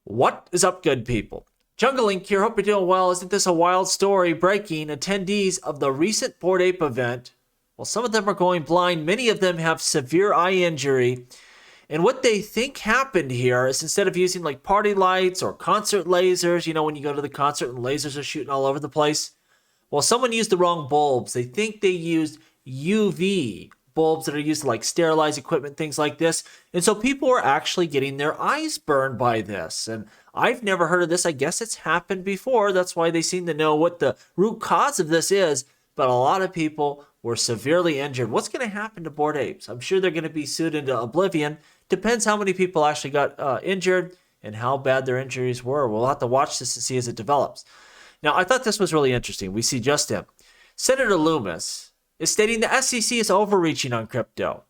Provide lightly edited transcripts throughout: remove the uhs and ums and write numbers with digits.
What is up, good people? Jungle Link here, hope you're doing well. Isn't this a wild story? Breaking attendees of the recent Bored Ape event. Well, some of them are going blind. Many of them have severe eye injury. And what they think happened here is instead of using like party lights or concert lasers, you know, when you go to the concert and lasers are shooting all over the place. Well, someone used the wrong bulbs. They think they used UV bulbs that are used to like sterilize equipment, things like this. And so people are actually getting their eyes burned by this. And I've never heard of this. I guess it's happened before. That's why they seem to know what the root cause of this is. But a lot of people were severely injured. What's going to happen to Bored Apes? I'm sure they're going to be sued into oblivion. Depends how many people actually got injured and how bad their injuries were. We'll have to watch this and see as it develops. Now, I thought this was really interesting. We see just him. Senator Lummis is stating the SEC is overreaching on crypto.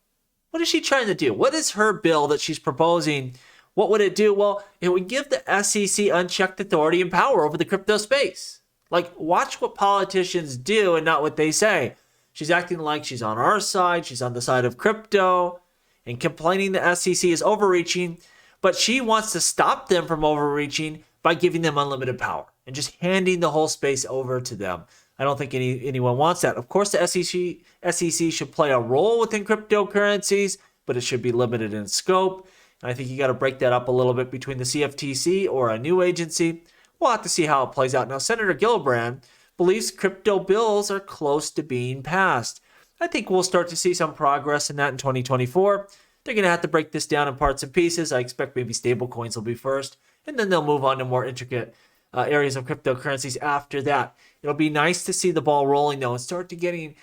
What is she trying to do? What is her bill that she's proposing? What would it do? Well, it would give the SEC unchecked authority and power over the crypto space. Like, watch what politicians do and not what they say. She's acting like she's on our side. She's on the side of crypto and complaining the SEC is overreaching. But she wants to stop them from overreaching by giving them unlimited power and just handing the whole space over to them. I don't think anyone wants that. Of course, the SEC should play a role within cryptocurrencies, but it should be limited in scope. And I think you got to break that up a little bit between the CFTC or a new agency. We'll have to see how it plays out. Now, Senator Gillibrand believes crypto bills are close to being passed. I think we'll start to see some progress in that in 2024. They're going to have to break this down in parts and pieces. I expect maybe stable coins will be first, and then they'll move on to more intricate areas of cryptocurrencies after that. It'll be nice to see the ball rolling, though, and start to getting,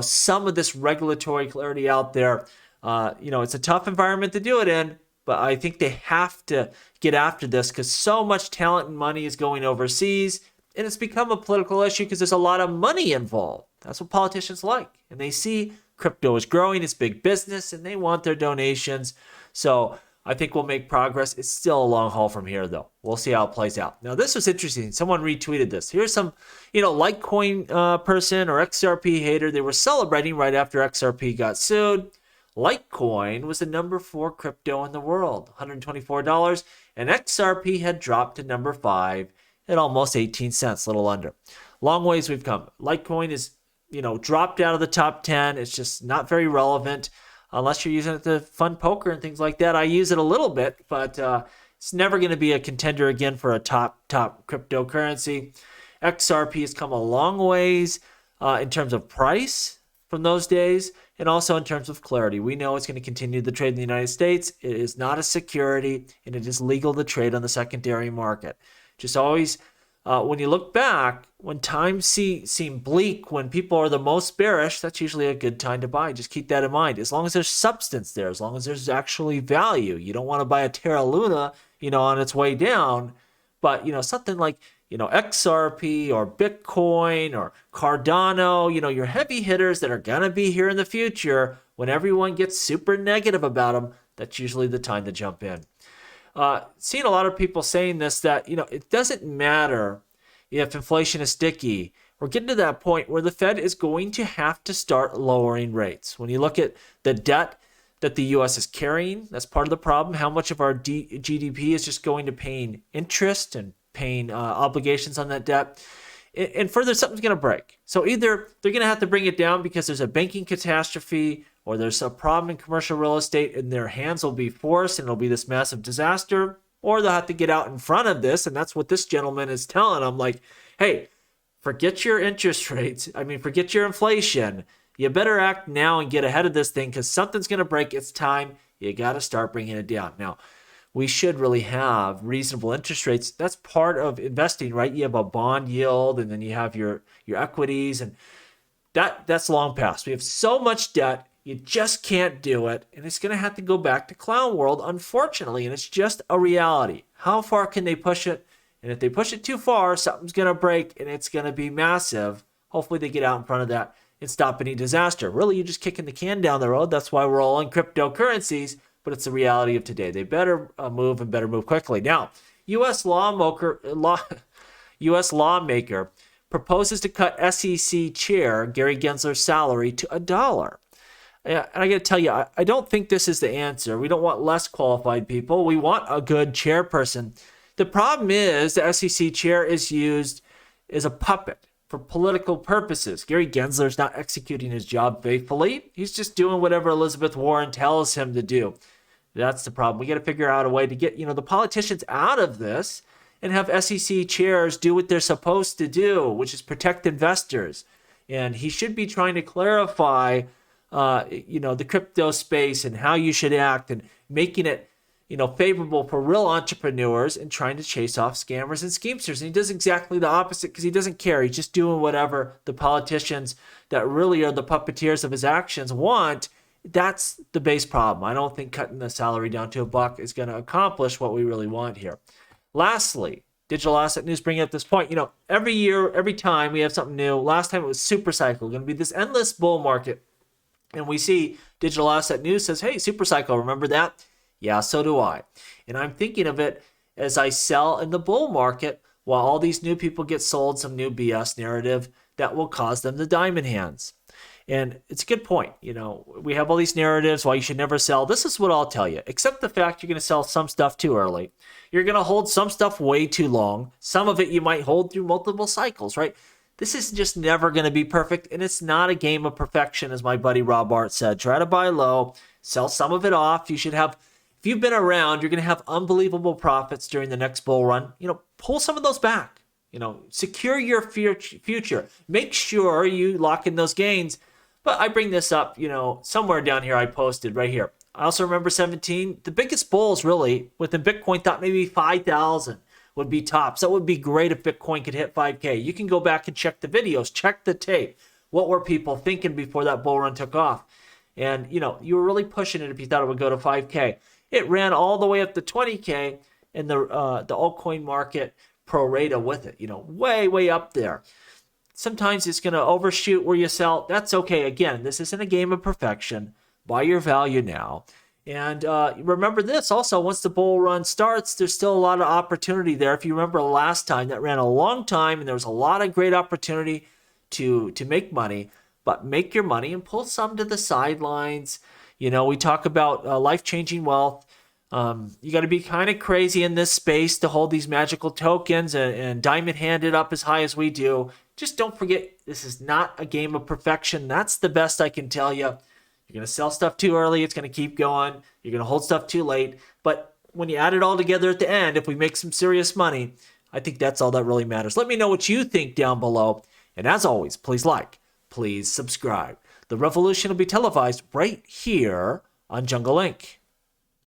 some of this regulatory clarity out there. It's a tough environment to do it in, but I think they have to get after this because so much talent and money is going overseas, and it's become a political issue because there's a lot of money involved. That's what politicians like, and they see crypto is growing, it's big business, and they want their donations. So I think we'll make progress. It's still a long haul from here, though. We'll see how it plays out. Now, this was interesting. Someone retweeted this. Here's some, Litecoin person or XRP hater. They were celebrating right after XRP got sued. Litecoin was the number 4 crypto in the world, $124, and XRP had dropped to number 5 at almost 18 cents, a little under. Long ways we've come. Litecoin is, dropped out of the top 10. It's just not very relevant. Unless you're using it to fund poker and things like that. I use it a little bit, but it's never going to be a contender again for a top cryptocurrency. XRP has come a long ways in terms of price from those days and also in terms of clarity. We know it's going to continue to trade in the United States. It is not a security, and it is legal to trade on the secondary market. Just always, when you look back, when times seem bleak, when people are the most bearish, that's usually a good time to buy. Just keep that in mind. As long as there's substance there, as long as there's actually value. You don't want to buy a Terra Luna, on its way down. But, something like, XRP or Bitcoin or Cardano, your heavy hitters that are going to be here in the future, when everyone gets super negative about them, that's usually the time to jump in. Seeing a lot of people saying this, that, it doesn't matter if inflation is sticky. We're getting to that point where the Fed is going to have to start lowering rates. When you look at the debt that the U.S. is carrying, that's part of the problem. How much of our GDP is just going to paying interest and paying obligations on that debt? And further, something's going to break. So either they're going to have to bring it down because there's a banking catastrophe, or there's a problem in commercial real estate and their hands will be forced and it'll be this massive disaster, or they'll have to get out in front of this. And that's what this gentleman is telling them. Like, hey, forget your interest rates. Forget your inflation. You better act now and get ahead of this thing because something's going to break. It's time. You got to start bringing it down. Now, we should really have reasonable interest rates. That's part of investing, right? You have a bond yield and then you have your equities, and that's long past. We have so much debt. You just can't do it, and it's going to have to go back to clown world, unfortunately, and it's just a reality. How far can they push it? And if they push it too far, something's going to break, and it's going to be massive. Hopefully they get out in front of that and stop any disaster. Really, you're just kicking the can down the road. That's why we're all in cryptocurrencies, but it's the reality of today. They better move and better move quickly. Now, U.S. lawmaker proposes to cut SEC chair Gary Gensler's salary to $1. And I got to tell you, I don't think this is the answer. We don't want less qualified people. We want a good chairperson. The problem is the SEC chair is used as a puppet for political purposes. Gary Gensler's not executing his job faithfully. He's just doing whatever Elizabeth Warren tells him to do. That's the problem. We got to figure out a way to get, the politicians out of this and have SEC chairs do what they're supposed to do, which is protect investors. And he should be trying to clarify, the crypto space and how you should act and making it, favorable for real entrepreneurs and trying to chase off scammers and schemesters. And he does exactly the opposite because he doesn't care. He's just doing whatever the politicians that really are the puppeteers of his actions want. That's the base problem. I don't think cutting the salary down to $1 is going to accomplish what we really want here. Lastly, digital asset news bringing up this point. Every year, every time we have something new. Last time it was super cycle, going to be this endless bull market. And we see digital asset news says, hey, super cycle, remember that? Yeah, so do I. And I'm thinking of it as I sell in the bull market while all these new people get sold some new BS narrative that will cause them the diamond hands. And it's a good point. We have all these narratives why you should never sell. This is what I'll tell you. Except the fact you're going to sell some stuff too early. You're going to hold some stuff way too long. Some of it you might hold through multiple cycles, right? This is just never going to be perfect. And it's not a game of perfection, as my buddy Rob Art said. Try to buy low, sell some of it off. You should have, if you've been around, you're going to have unbelievable profits during the next bull run. Pull some of those back. Secure your future. Make sure you lock in those gains. But I bring this up, somewhere down here I posted right here. I also remember 17. The biggest bulls really within Bitcoin thought maybe 5,000 would be tops. That would be great if Bitcoin could hit 5K. You can go back and check the videos, check the tape. What were people thinking before that bull run took off? And, you were really pushing it if you thought it would go to 5K. It ran all the way up to 20K and the altcoin market pro rata with it, way, way up there. Sometimes it's going to overshoot where you sell. That's okay. Again, this isn't a game of perfection. Buy your value now. And remember this also, once the bull run starts, there's still a lot of opportunity there. If you remember last time, that ran a long time and there was a lot of great opportunity to make money. But make your money and pull some to the sidelines. We talk about life-changing wealth. You got to be kind of crazy in this space to hold these magical tokens and diamond hand it up as high as we do. Just don't forget, this is not a game of perfection. That's the best I can tell you. You're going to sell stuff too early. It's going to keep going. You're going to hold stuff too late. But when you add it all together at the end, if we make some serious money, I think that's all that really matters. Let me know what you think down below. And as always, please like, please subscribe. The revolution will be televised right here on Jungle Inc.